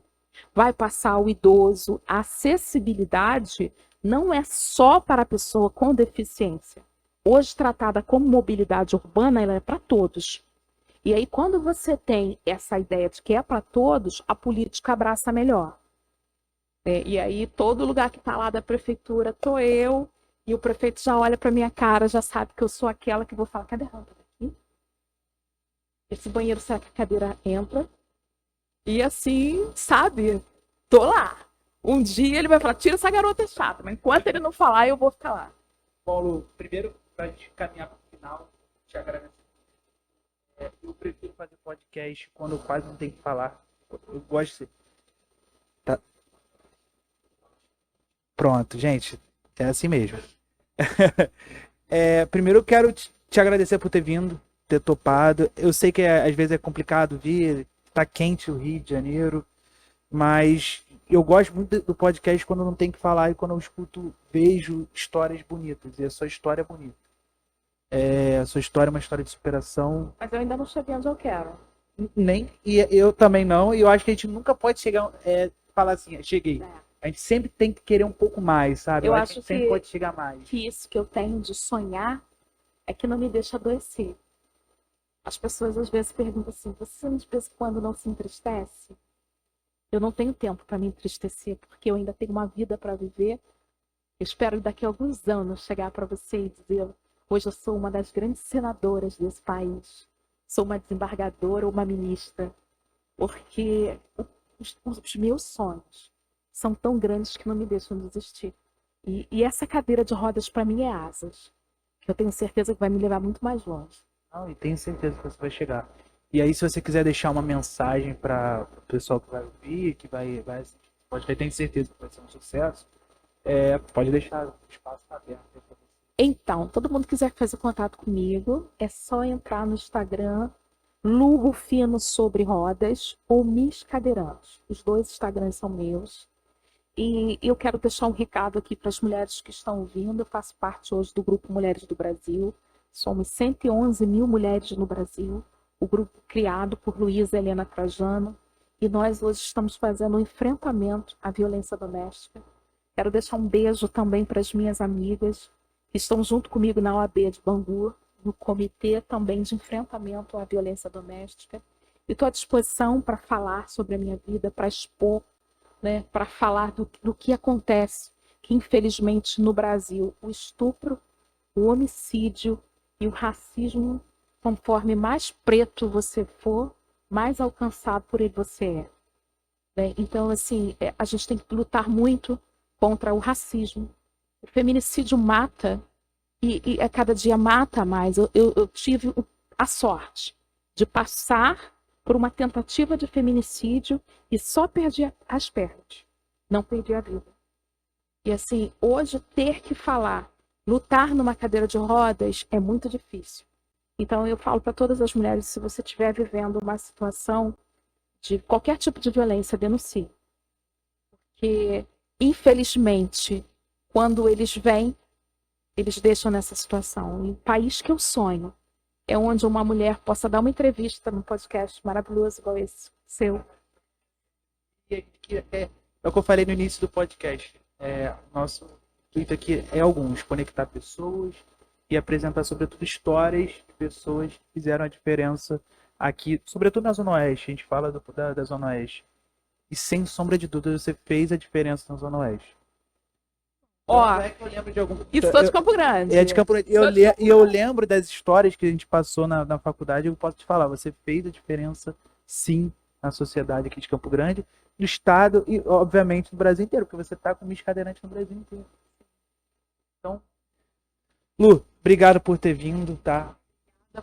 S2: vai passar o idoso. A acessibilidade não é só para a pessoa com deficiência. Hoje, tratada como mobilidade urbana, ela é para todos. E aí, quando você tem essa ideia de que é para todos, a política abraça melhor. E aí, todo lugar que está lá da prefeitura, tô eu, e o prefeito já olha para minha cara, já sabe que eu sou aquela que vou falar, cadê a rampa daqui? Esse banheiro, será que a cadeira entra? E assim, sabe? Tô lá. Um dia ele vai falar, tira essa garota chata, mas enquanto ele não falar, eu vou ficar lá.
S1: Paulo, primeiro, para a gente caminhar para o final, te agradeço. Eu prefiro fazer podcast quando eu quase não tenho que falar. Eu gosto de ser. Tá. Pronto, gente. É assim mesmo. Primeiro eu quero te agradecer por ter vindo, ter topado. Eu sei que às vezes é complicado vir, tá quente o Rio de Janeiro, mas eu gosto muito do podcast quando não tem que falar e quando eu escuto, vejo histórias bonitas. E a sua história é bonita. A sua história é uma história de superação.
S2: Mas eu ainda não cheguei onde eu quero.
S1: E eu também não. E eu acho que a gente nunca pode chegar, falar assim, cheguei. A gente sempre tem que querer um pouco mais, sabe?
S2: Eu
S1: acho
S2: acho
S1: que a gente sempre pode chegar mais.
S2: Que isso que eu tenho de sonhar é que não me deixa adoecer. As pessoas às vezes perguntam assim, você de vez em quando não se entristece? Eu não tenho tempo para me entristecer, porque eu ainda tenho uma vida para viver. Eu espero daqui a alguns anos chegar para você e dizer, hoje eu sou uma das grandes senadoras desse país. Sou uma desembargadora ou uma ministra. Porque os meus sonhos são tão grandes que não me deixam desistir. E essa cadeira de rodas para mim é asas. Que eu tenho certeza que vai me levar muito mais longe.
S1: Não, e tenho certeza que você vai chegar. E aí, se você quiser deixar uma mensagem para o pessoal que vai ouvir, que vai assistir, tenho certeza que vai ser um sucesso, pode deixar, o espaço tá aberto para você.
S2: Então, todo mundo que quiser fazer contato comigo, é só entrar no Instagram, Lu Rufino Sobre Rodas ou Miss Cadeirantes. Os dois Instagrams são meus. E eu quero deixar um recado aqui para as mulheres que estão ouvindo. Eu faço parte hoje do Grupo Mulheres do Brasil. Somos 111 mil mulheres no Brasil. O grupo criado por Luísa Helena Trajano. E nós hoje estamos fazendo um enfrentamento à violência doméstica. Quero deixar um beijo também para as minhas amigas que estão junto comigo na OAB de Bangu, no comitê também de enfrentamento à violência doméstica. E estou à disposição para falar sobre a minha vida, para expor, né, para falar do que acontece, que infelizmente no Brasil o estupro, o homicídio e o racismo, conforme mais preto você for, mais alcançado por ele você é. Né? Então, assim, a gente tem que lutar muito contra o racismo. O feminicídio mata e a cada dia mata mais. Eu tive a sorte de passar por uma tentativa de feminicídio e só perdi as pernas, não perdi a vida. E assim, hoje ter que falar, lutar numa cadeira de rodas é muito difícil. Então eu falo para todas as mulheres, se você estiver vivendo uma situação de qualquer tipo de violência, denuncie. Porque, infelizmente, quando eles vêm, eles deixam nessa situação. E o país que eu sonho é onde uma mulher possa dar uma entrevista num podcast maravilhoso igual esse seu.
S1: É o que eu falei no início do podcast. Nosso intuito aqui é alguns, conectar pessoas e apresentar, sobretudo, histórias de pessoas que fizeram a diferença aqui, sobretudo na Zona Oeste. A gente fala da Zona Oeste. E sem sombra de dúvida, você fez a diferença na Zona Oeste.
S2: Eu lembro de algum... E sou de Campo Grande.
S1: É de Campo Grande. E eu lembro das histórias que a gente passou na faculdade. Eu posso te falar, você fez a diferença, sim, na sociedade aqui de Campo Grande, no estado e, obviamente, no Brasil inteiro, porque você está com Miss Cadeirante no Brasil inteiro. Então, Lu, obrigado por ter vindo, tá?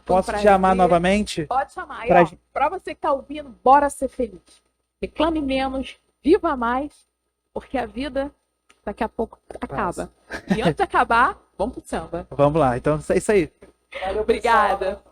S1: Posso te chamar novamente?
S2: Pode chamar. Para você que está ouvindo, bora ser feliz. Reclame menos, viva mais, porque a vida daqui a pouco acaba. E antes de acabar, vamos pro samba.
S1: Vamos lá, então é isso aí.
S2: Valeu, obrigada.